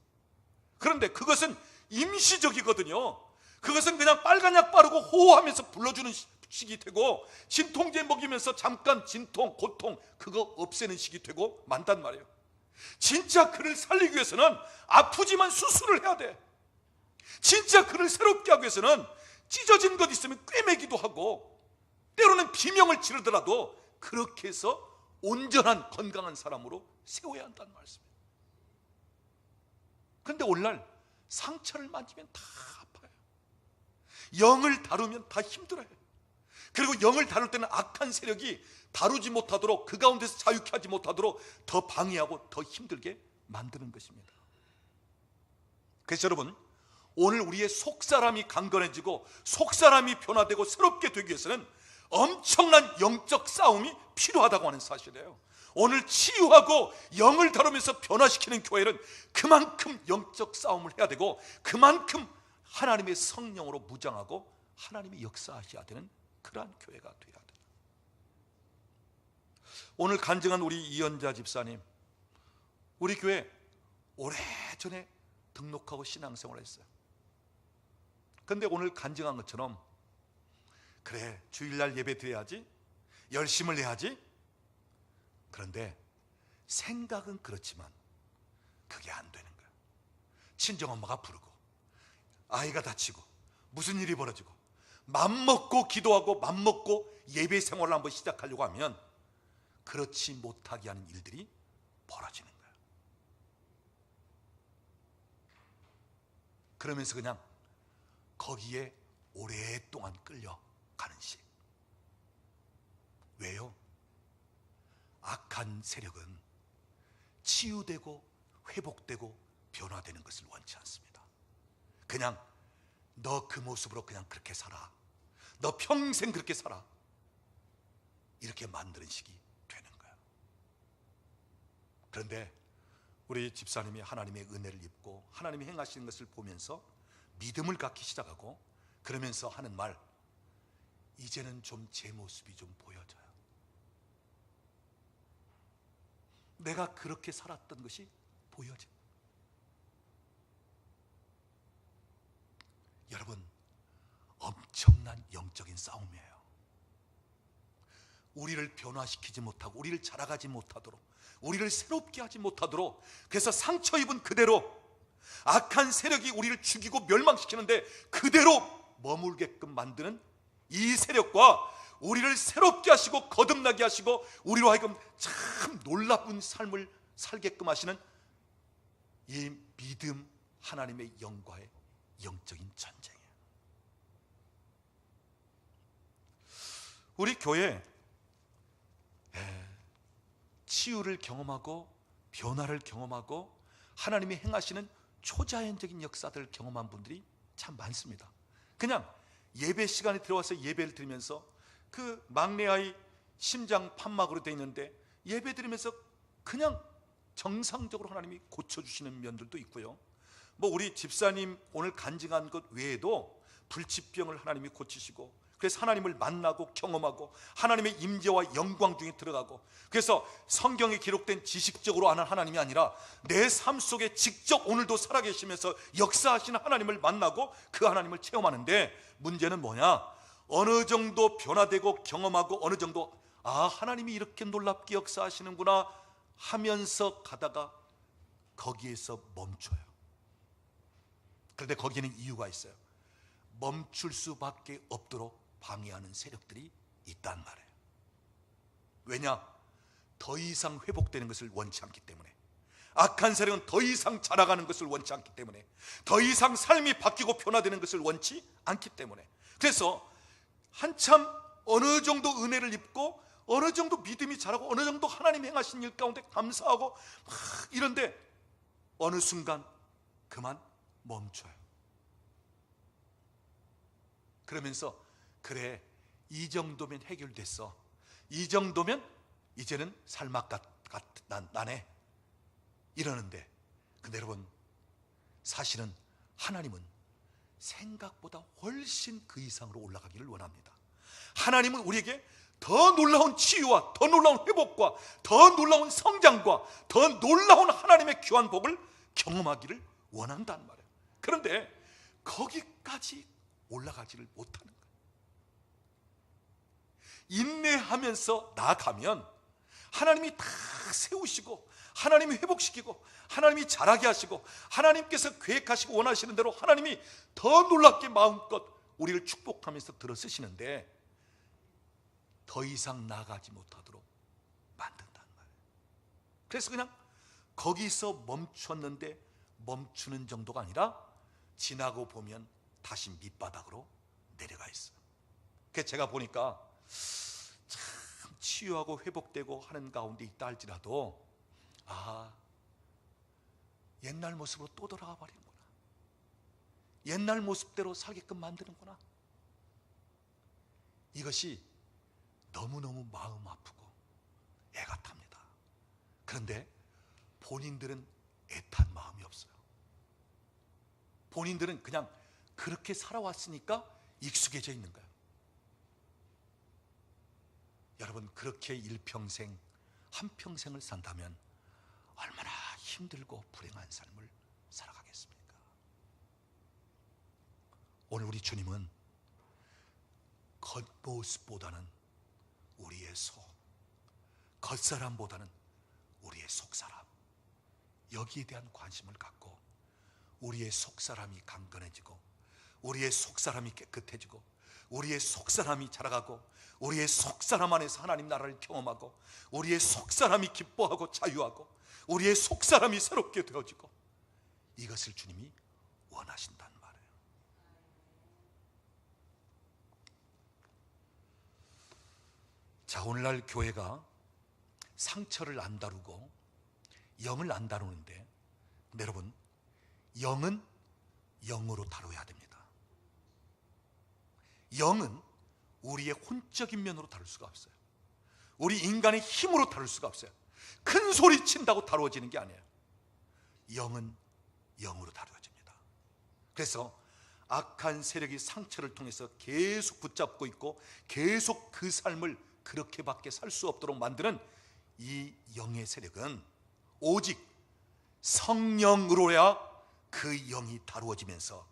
그런데 그것은 임시적이거든요. 그것은 그냥 빨간 약 바르고 호호하면서 불러주는 식이 되고 진통제 먹이면서 잠깐 진통, 고통 그거 없애는 식이 되고 만단 말이에요. 진짜 그를 살리기 위해서는 아프지만 수술을 해야 돼. 진짜 그를 새롭게 하기 위해서는 찢어진 것 있으면 꿰매기도 하고 때로는 비명을 지르더라도 그렇게 해서 온전한 건강한 사람으로 세워야 한다는 말씀이에요. 그런데 오늘날 상처를 만지면 다 아파요. 영을 다루면 다 힘들어요. 그리고 영을 다룰 때는 악한 세력이 다루지 못하도록, 그 가운데서 자유케 하지 못하도록 더 방해하고 더 힘들게 만드는 것입니다. 그래서 여러분, 오늘 우리의 속사람이 강건해지고 속사람이 변화되고 새롭게 되기 위해서는 엄청난 영적 싸움이 필요하다고 하는 사실이에요. 오늘 치유하고 영을 다루면서 변화시키는 교회는 그만큼 영적 싸움을 해야 되고 그만큼 하나님의 성령으로 무장하고 하나님이 역사하셔야 되는 그러한 교회가 되어야 돼요. 오늘 간증한 우리 이연자 집사님, 우리 교회 오래전에 등록하고 신앙생활을 했어요. 그런데 오늘 간증한 것처럼 그래, 주일날 예배 드려야지, 열심을 내야지. 그런데 생각은 그렇지만 그게 안 되는 거야. 친정엄마가 부르고 아이가 다치고 무슨 일이 벌어지고 맘먹고 기도하고 맘먹고 예배 생활을 한번 시작하려고 하면 그렇지 못하게 하는 일들이 벌어지는 거야. 그러면서 그냥 거기에 오랫동안 끌려가는 식. 악한 세력은 치유되고 회복되고 변화되는 것을 원치 않습니다. 그냥 너 그 모습으로 그냥 그렇게 살아, 너 평생 그렇게 살아, 이렇게 만드는 식이 되는 거예요. 그런데 우리 집사님이 하나님의 은혜를 입고 하나님이 행하시는 것을 보면서 믿음을 갖기 시작하고, 그러면서 하는 말, 이제는 좀 제 모습이 좀 보여져요. 내가 그렇게 살았던 것이 보여져. 여러분, 엄청난 영적인 싸움이에요. 우리를 변화시키지 못하고, 우리를 자라가지 못하도록, 우리를 새롭게 하지 못하도록, 그래서 상처 입은 그대로 악한 세력이 우리를 죽이고 멸망시키는데 그대로 머물게끔 만드는 이 세력과 우리를 새롭게 하시고 거듭나게 하시고 우리로 하여금 참 놀라운 삶을 살게끔 하시는 이 믿음, 하나님의 영과의 영적인 전쟁이에요. 우리 교회 치유를 경험하고 변화를 경험하고 하나님이 행하시는 초자연적인 역사들을 경험한 분들이 참 많습니다. 그냥 예배 시간에 들어와서 예배를 드리면서 그 막내 아이 심장 판막으로 되어 있는데 예배 드리면서 그냥 정상적으로 하나님이 고쳐주시는 면들도 있고요. 뭐 우리 집사님 오늘 간증한 것 외에도 불치병을 하나님이 고치시고, 그래서 하나님을 만나고 경험하고 하나님의 임재와 영광 중에 들어가고, 그래서 성경에 기록된 지식적으로 아는 하나님이 아니라 내 삶 속에 직접 오늘도 살아계시면서 역사하시는 하나님을 만나고 그 하나님을 체험하는데, 문제는 뭐냐? 어느 정도 변화되고 경험하고 어느 정도 하나님이 이렇게 놀랍게 역사하시는구나 하면서 가다가 거기에서 멈춰요. 그런데 거기에는 이유가 있어요. 멈출 수밖에 없도록 방해하는 세력들이 있단 말이에요. 왜냐? 더 이상 회복되는 것을 원치 않기 때문에, 악한 세력은 더 이상 자라가는 것을 원치 않기 때문에, 더 이상 삶이 바뀌고 변화되는 것을 원치 않기 때문에, 그래서 한참 어느 정도 은혜를 입고 어느 정도 믿음이 자라고 어느 정도 하나님 행하신 일 가운데 감사하고 막 이런데 어느 순간 그만 멈춰요. 그러면서 그래, 이 정도면 해결됐어, 이 정도면 이제는 살맛 나네 이러는데, 근데 여러분, 사실은 하나님은 생각보다 훨씬 그 이상으로 올라가기를 원합니다. 하나님은 우리에게 더 놀라운 치유와 더 놀라운 회복과 더 놀라운 성장과 더 놀라운 하나님의 귀한 복을 경험하기를 원한단 말이에요. 그런데 거기까지 올라가지를 못하는 거예요. 인내하면서 나아가면 하나님이 다 세우시고 하나님이 회복시키고 하나님이 자라게 하시고 하나님께서 계획하시고 원하시는 대로 하나님이 더 놀랍게 마음껏 우리를 축복하면서 들어쓰시는데, 더 이상 나아가지 못하도록 만든단 말이에요. 그래서 그냥 거기서 멈췄는데 멈추는 정도가 아니라 지나고 보면 다시 밑바닥으로 내려가 있어요. 그래서 제가 보니까 참 치유하고 회복되고 하는 가운데 있다 할지라도 옛날 모습으로 또 돌아가 버리는구나, 옛날 모습대로 살게끔 만드는구나. 이것이 너무너무 마음 아프고 애가 탑니다. 그런데 본인들은 애탄 마음이 없어요. 본인들은 그냥 그렇게 살아왔으니까 익숙해져 있는 거예요. 여러분, 그렇게 일평생 한평생을 산다면 얼마나 힘들고 불행한 삶을 살아가겠습니까? 오늘 우리 주님은 겉모습보다는 우리의 속, 겉사람보다는 우리의 속사람, 여기에 대한 관심을 갖고 우리의 속사람이 강건해지고 우리의 속사람이 깨끗해지고 우리의 속사람이 자라가고 우리의 속사람 안에서 하나님 나라를 경험하고 우리의 속사람이 기뻐하고 자유하고 우리의 속사람이 새롭게 되어지고, 이것을 주님이 원하신단 말이에요. 자, 오늘날 교회가 상처를 안 다루고 영을 안 다루는데, 여러분, 영은 영으로 다뤄야 됩니다. 영은 우리의 혼적인 면으로 다룰 수가 없어요. 우리 인간의 힘으로 다룰 수가 없어요. 큰 소리 친다고 다루어지는 게 아니에요. 영은 영으로 다루어집니다. 그래서 악한 세력이 상처를 통해서 계속 붙잡고 있고 계속 그 삶을 그렇게밖에 살 수 없도록 만드는 이 영의 세력은 오직 성령으로야 그 영이 다루어지면서,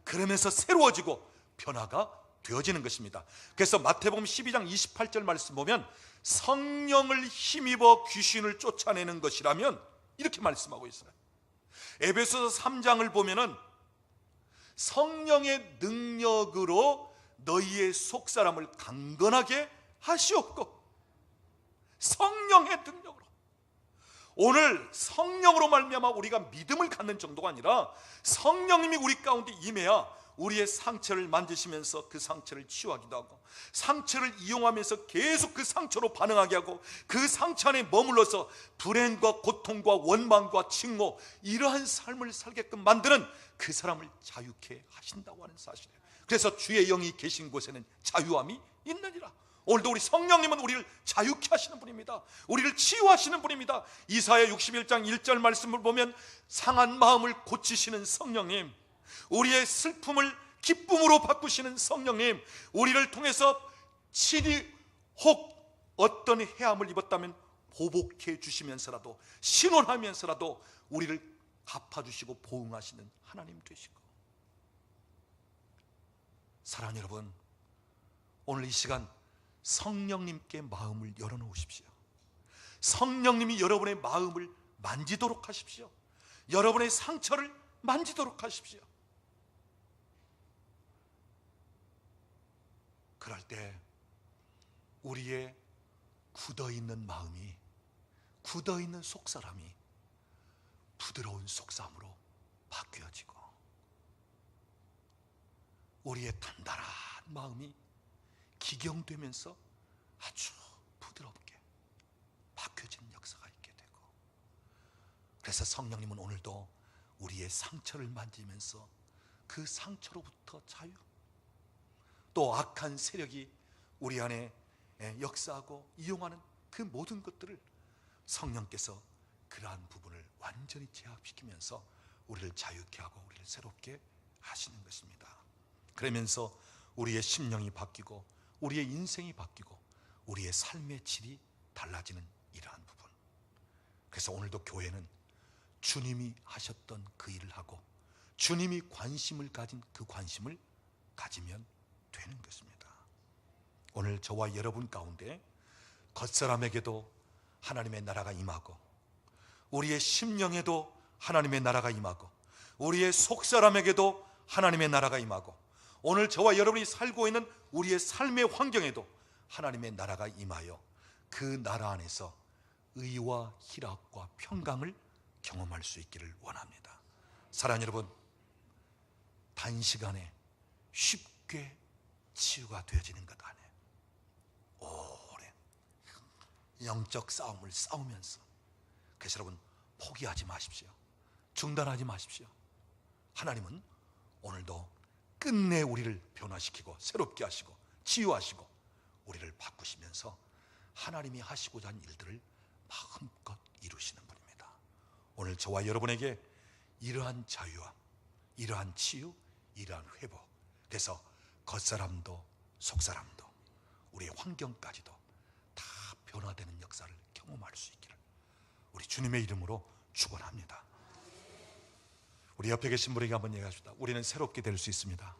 그러면서 새로워지고 변화가 되어지는 것입니다. 그래서 마태복음 12장 28절 말씀 보면 성령을 힘입어 귀신을 쫓아내는 것이라면 이렇게 말씀하고 있어요. 에베소서 3장을 보면은 성령의 능력으로 너희의 속사람을 강건하게 하시옵고, 성령의 능력으로. 오늘 성령으로 말미암아 우리가 믿음을 갖는 정도가 아니라 성령님이 우리 가운데 임해야 우리의 상처를 만지시면서 그 상처를 치유하기도 하고, 상처를 이용하면서 계속 그 상처로 반응하게 하고, 그 상처 안에 머물러서 불행과 고통과 원망과 증오, 이러한 삶을 살게끔 만드는 그 사람을 자유케 하신다고 하는 사실이에요. 그래서 주의 영이 계신 곳에는 자유함이 있느니라. 오늘도 우리 성령님은 우리를 자유케 하시는 분입니다. 우리를 치유하시는 분입니다. 이사야 61장 1절 말씀을 보면 상한 마음을 고치시는 성령님, 우리의 슬픔을 기쁨으로 바꾸시는 성령님, 우리를 통해서 친히 혹 어떤 해함을 입었다면 보복해 주시면서라도, 신원하면서라도 우리를 갚아주시고 보응하시는 하나님 되시고. 사랑하는 여러분, 오늘 이 시간 성령님께 마음을 열어놓으십시오. 성령님이 여러분의 마음을 만지도록 하십시오. 여러분의 상처를 만지도록 하십시오. 그럴 때 우리의 굳어있는 마음이, 굳어있는 속사람이 부드러운 속사람으로 바뀌어지고, 우리의 단단한 마음이 기경되면서 아주 부드럽게 바뀌어지는 역사가 있게 되고, 그래서 성령님은 오늘도 우리의 상처를 만지면서 그 상처로부터 자유, 또 악한 세력이 우리 안에 역사하고 이용하는 그 모든 것들을 성령께서 그러한 부분을 완전히 제압시키면서 우리를 자유케 하고 우리를 새롭게 하시는 것입니다. 그러면서 우리의 심령이 바뀌고 우리의 인생이 바뀌고 우리의 삶의 질이 달라지는 이러한 부분. 그래서 오늘도 교회는 주님이 하셨던 그 일을 하고 주님이 관심을 가진 그 관심을 가지면 되는 것입니다. 오늘 저와 여러분 가운데 겉사람에게도 하나님의 나라가 임하고, 우리의 심령에도 하나님의 나라가 임하고, 우리의 속사람에게도 하나님의 나라가 임하고, 오늘 저와 여러분이 살고 있는 우리의 삶의 환경에도 하나님의 나라가 임하여 그 나라 안에서 의와 희락과 평강을 경험할 수 있기를 원합니다. 사랑하는 여러분, 단시간에 쉽게 치유가 되어지는 것 아니에요. 오랜 영적 싸움을 싸우면서. 그래서 여러분, 포기하지 마십시오. 중단하지 마십시오. 하나님은 오늘도 끝내 우리를 변화시키고 새롭게 하시고 치유하시고 우리를 바꾸시면서 하나님이 하시고자 하는 일들을 마음껏 이루시는 분입니다. 오늘 저와 여러분에게 이러한 자유와 이러한 치유, 이러한 회복, 그래서 겉사람도 속사람도 우리의 환경까지도 다 변화되는 역사를 경험할 수 있기를 우리 주님의 이름으로 축원합니다. 우리 옆에 계신 분에게 한번 얘기하십시다. 우리는 새롭게 될 수 있습니다.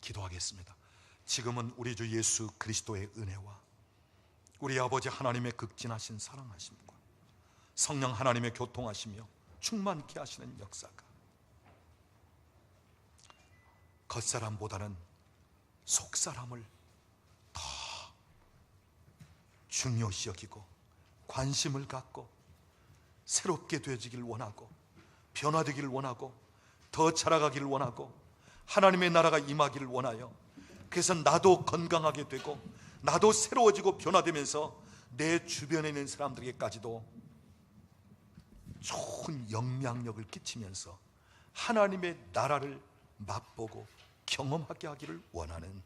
기도하겠습니다. 지금은 우리 주 예수 그리스도의 은혜와 우리 아버지 하나님의 극진하신 사랑하심과 성령 하나님의 교통하시며 충만케 하시는 역사가 겉사람보다는 속사람을 더 중요시 여기고 관심을 갖고 새롭게 되어지길 원하고 변화되기를 원하고 더 자라가기를 원하고 하나님의 나라가 임하기를 원하여, 그래서 나도 건강하게 되고 나도 새로워지고 변화되면서 내 주변에 있는 사람들에게까지도 좋은 영향력을 끼치면서 하나님의 나라를 맛보고 경험하게 하기를 원하는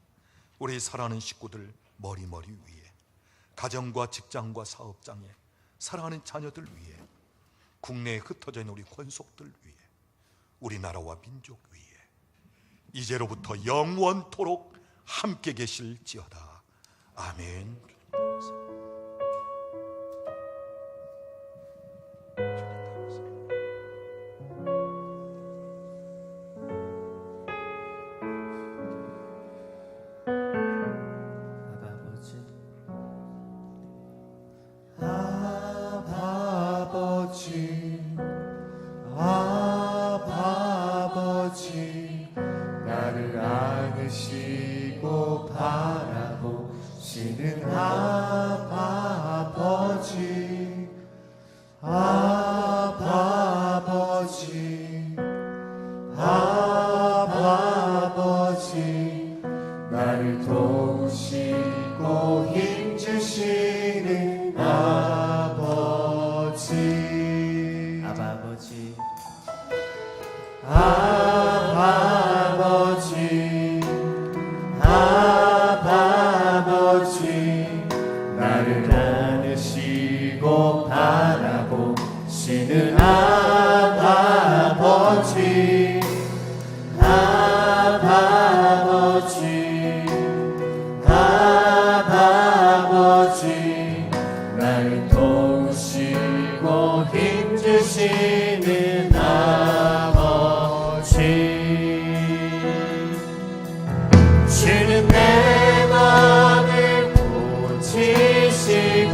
우리 사랑하는 식구들 머리머리 위에, 가정과 직장과 사업장에 사랑하는 자녀들 위에, 국내에 흩어져 있는 우리 권속들 위에, 우리나라와 민족 위에 이제로부터 영원토록 함께 계실지어다. 아멘. 나를 안으시고 바라보시는 아버지, 아버지, 아버지, 나를 도우시고 힘주시는 아버지, 아버지, 아버지, 아버지, 나를 안으시고 바라보시는 아버지, 아버지, 아버지, 나를 도우시고 힘주시는 아버지. 주는 내 맘을 고치시고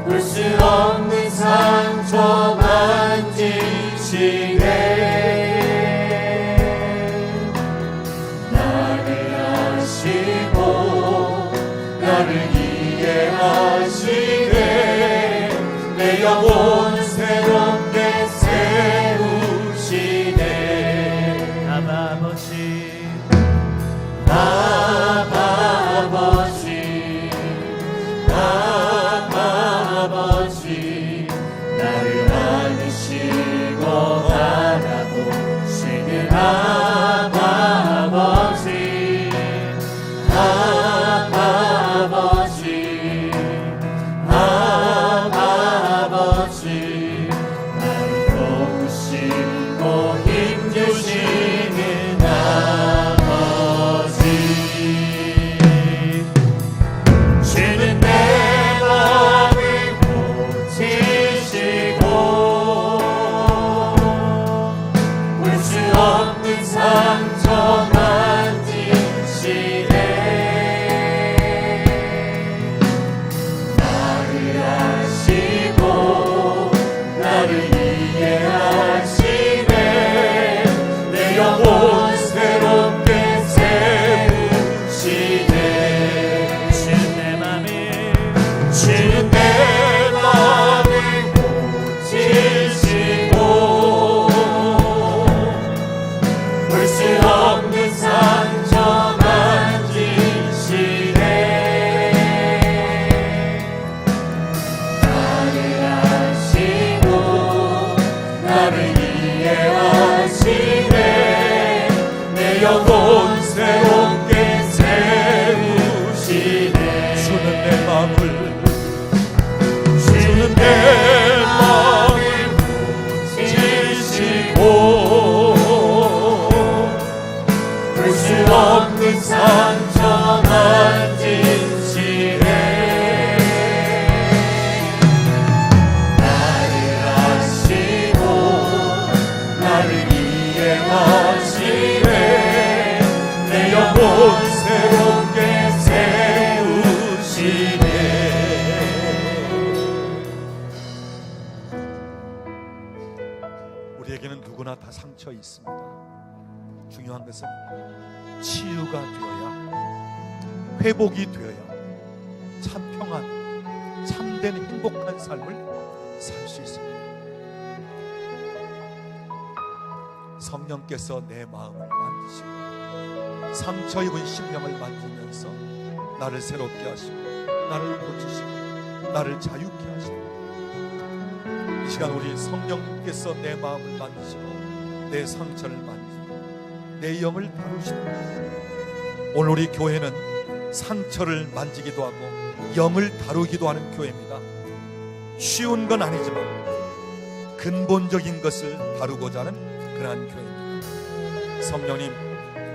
볼 수 없는 상처 만지시네. 나를 아시고 나를 이해하시네. 내 영혼 새롭게 세우시네. 아버지, 아버지, 아버지, 나를 안으시고 바라보시는 아버지, 아버지, 아버지, 나를 도우시고 힘주시는 아버지. 주는 내 맘을 고치시고 볼 수 없는 상처 만지시네. 나를 아시고 나를 이해하시네. 내 영혼 새롭게 세우시네. 주는 내 맘을 고치시고 볼 수 없는 상처 만지시네. 나를 아시고 나를 이해하시네. 내 영혼 새롭게 세우시네. 주는 내 맘을 고치시고 볼 수 없는 상처 만지시네. 나를 아시고 나를 이해하시네. 내 영혼 새롭게 세우시네. 우리에게는 누구나 다 상처 있습니다. 중요한 것은 치유가 되어야, 회복이 되어야 참 평안, 참된 행복한 삶을 살 수 있습니다. 성령께서 내 마음을 만드시고 상처 입은 심령을 만지면서 나를 새롭게 하시고 나를 고치시고 나를 자유케 하시고, 이 시간 우리 성령님께서 내 마음을 만지시고 내 상처를 만지고 내 영을 다루시는, 오늘 우리 교회는 상처를 만지기도 하고 영을 다루기도 하는 교회입니다. 쉬운 건 아니지만 근본적인 것을 다루고자 하는 그러한 교회입니다. 성령님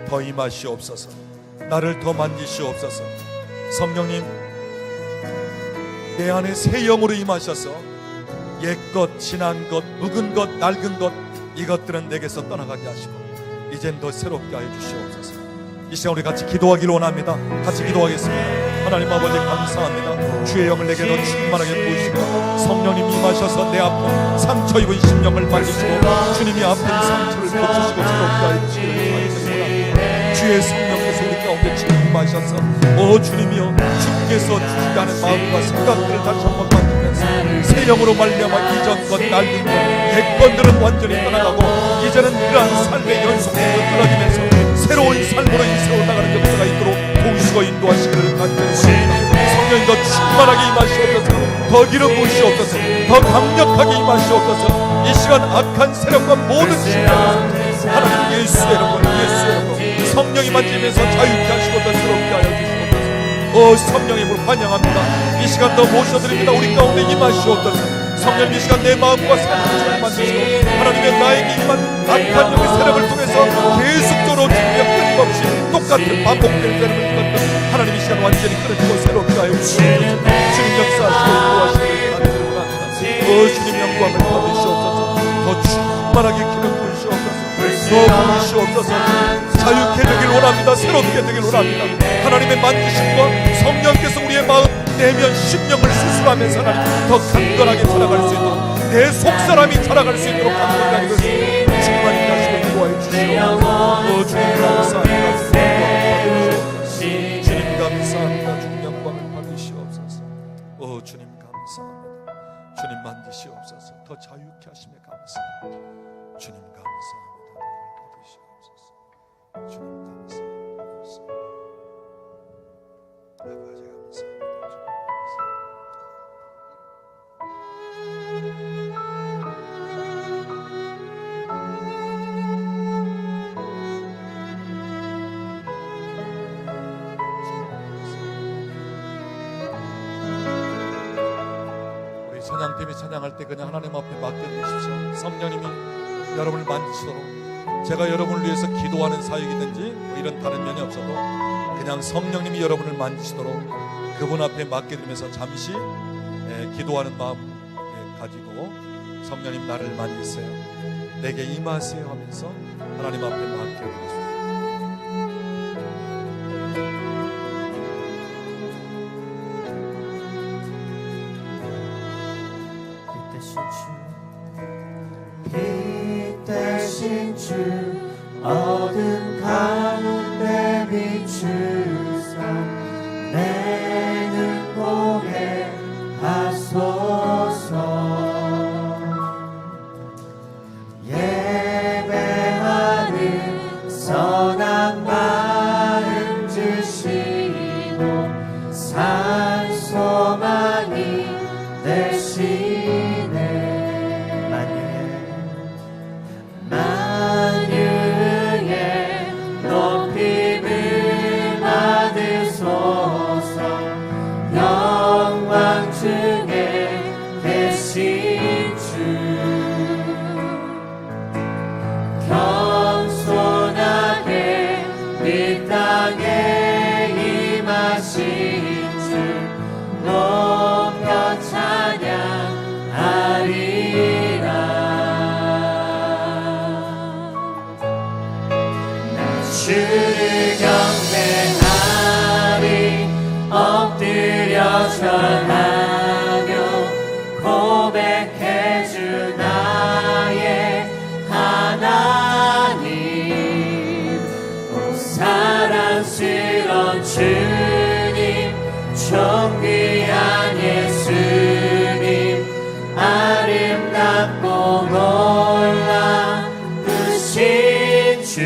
더 임하시옵소서. 나를 더 만지시옵소서. 성령님 내 안에 새 영으로 임하셔서 옛것, 지난 것, 묵은 것, 낡은 것, 이것들은 내게서 떠나가게 하시고 이젠 더 새롭게 하여 주시옵소서. 이 시간 우리 같이 기도하기를 원합니다. 같이 기도하겠습니다. 하나님 아버지 감사합니다. 주의 영을 내게 더 충만하게 부으시고 성령님 임하셔서 내 아픈 상처 입은 심령을 만지시고 주님이 아픈 상처를 고치시고 새롭게 하여 주시기를 원합니다. 주의 성령께서 우리 가운데 지금 임하셔서 주님이여, 주께서 주시지 않은 마음과 생각들을 다시 한번 만지면서 새 영으로 말미암아 이전 것, 낡은 것, 옛 것들은 완전히 떠나가고 이제는 그러한 삶의 연속으로 끊어지면서 새로운 삶으로 인생을 나가는 역사가 있도록 도우시고 인도하시기를 간절히 원합니다. 성령님 더 충만하게 임하시옵소서. 더 기름 부으시옵소서. 더 강력하게 임하시옵소서. 이 시간 악한 세력과 모든 심령에서 하나님 예수의 이름으로, 예수의 이름으로 성령이 만지면서 자유케 하시고 더 새롭게 하여 주시옵소서. 성령의 이름으로 환영합니다. 이 시간 더 모셔드립니다. 우리 가운데 임하시옵소서. 성령 이 시간 내 마음과 상처를 만지시고 하나님의 나에게 임한 악한 영의 세력을 통해서 계속적으로 끊임없이 똑같은 반복된 세력을 끊었던 하나님 이 시간 완전히 끊어지고 새롭게 하여 주시옵소서. 주님 역사하시고 인도하시기를 간절히 원합니다. 주님 영광을 받으시옵소서. 더 충만하게 기름 부으시옵소서. 더 부으시옵소서. 자유케 되길 원합니다. 새롭게 되길 원합니다. 하나님의 만지심과 성령께서 우리의 마음, 내면, 심령을 수술하면서 하나님 더 강건하게 살아갈 수 있도록, 내 속사람이 살아갈 수 있도록 강건하게 되시고 충만히 하시고 인도하여 주시옵소서. 주님 감사합니다. 주님 감사합니다. 주님 영광을 받으시옵소서. 주님 감사합니다. 주님 만지시옵소서. 더 자유케 하심에 감사합니다. 주님 감사합니다. 받으시옵소서. 주님 감사합니다. 아버지 감사합니다. 우리 찬양팀이 찬양할 때 그냥 하나님 앞에 맡겨주십시오. 성령님이 여러분을 만지시도록, 제가 여러분을 위해서 기도하는 사역이든지 이런 다른 면이 없어도 그냥 성령님이 여러분을 만지시도록 그분 앞에 맡겨드리면서 잠시 기도하는 마음 가지고 성령님 나를 만지세요, 내게 임하세요 하면서 하나님 앞에 맡겨드리십시오. 빛 대신 주 어둠 가운데 비추사 내 눈 보게 하소서. 예배하는 선한 마음 주시고 산 소망이 되시네. 만유의 높임을 받으소서. 영광 중에 계신 주 겸손하게 이 땅에 임하신 주 높여 찬양하리라. 주를 경배하리 엎드려 전하며 고백해 주 나의 하나님. 오 사랑스러운 주님, 존귀한 예수님, 아름답고 놀라우신 주.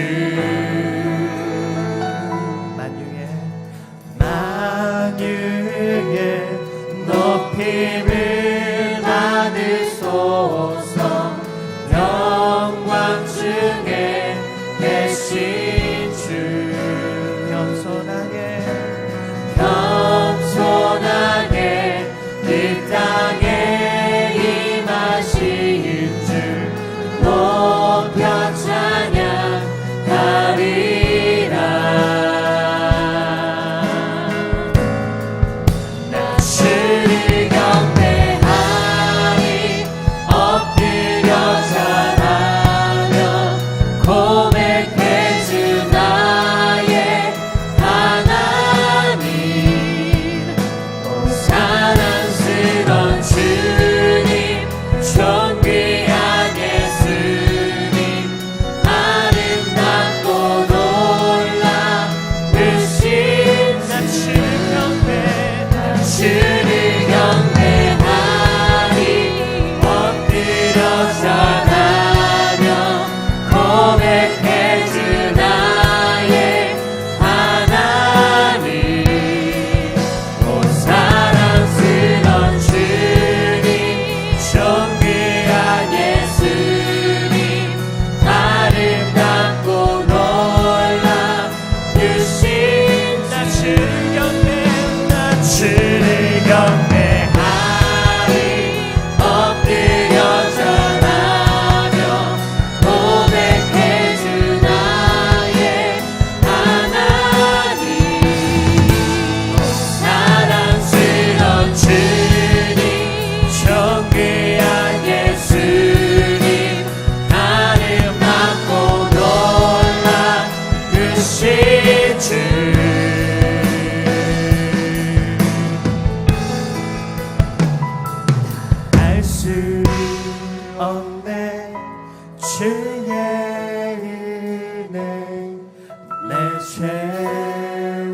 죄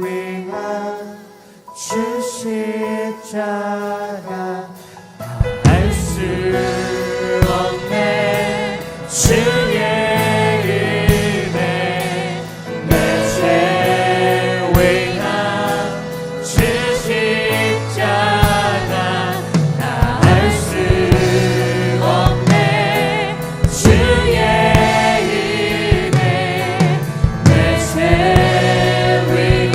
위한 주 십자가 알 수 없네 주의 은혜 내 죄 위한 주 십자가 알 수 없네 주의 은혜 내 죄 위한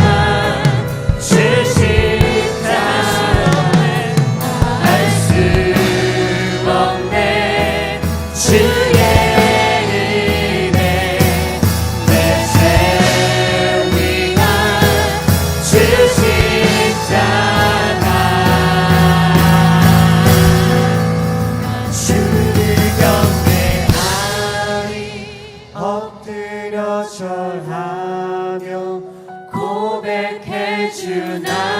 주 십자가 알 수 없네 주의 은혜 내 죄 위한 주 십자가 주를 경배하리 엎드려 절하며 고백해 주 나의